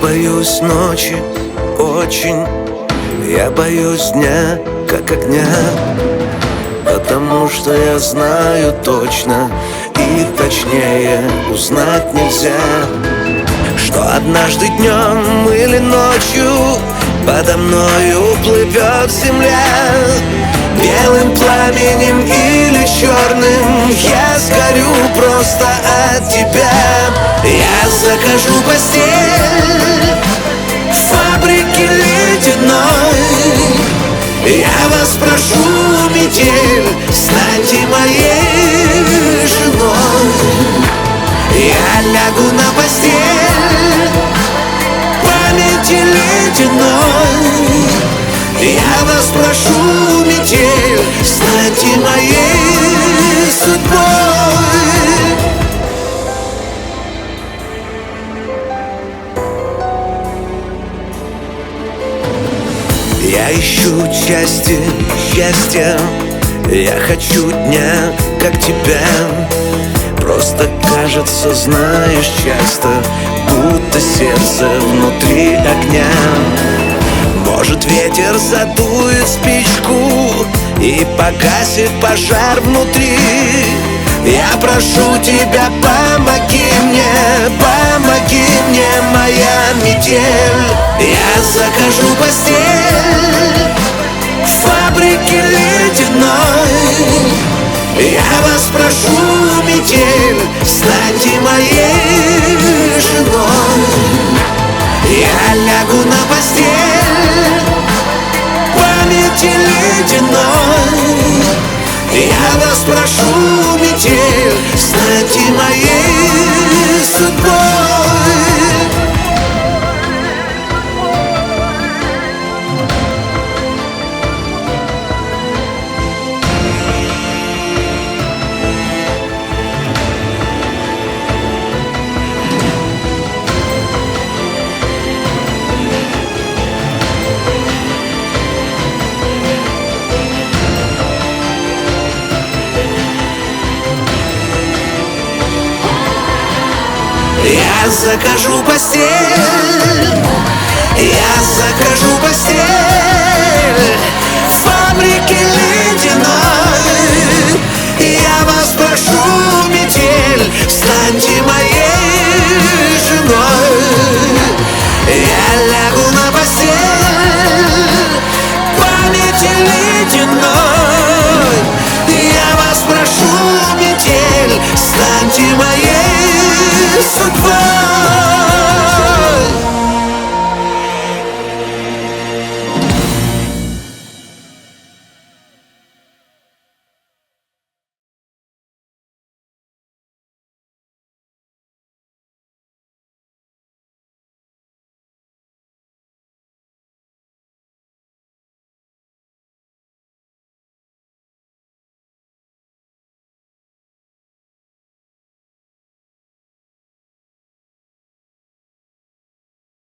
боюсь ночи очень, я боюсь дня, как огня, потому что я знаю точно, и точнее узнать нельзя, что однажды днем или ночью подо мною плывет земля. Белым пламенем или черным я сгорю просто от тебя. Я закажу постель в фабрике ледяной. Я вас прошу, метель, станьте моей женой. Я лягу на постель памяти ледяной. Я вас прошу, метель, станьте моей судьбой. Я ищу счастье, счастье, я хочу дня, как тебя. Просто кажется, знаешь, часто, будто сердце внутри огня. Может, ветер задует спичку и погасит пожар внутри. Я прошу тебя, помоги мне, моя метель. Я закажу постель в фабрике ледяной. Я вас прошу, метель, станьте моей женой. Я лягу на постель памяти ледяной. Я вас прошу, метель, станьте моей судьбой. Я закажу постель, я закажу постель.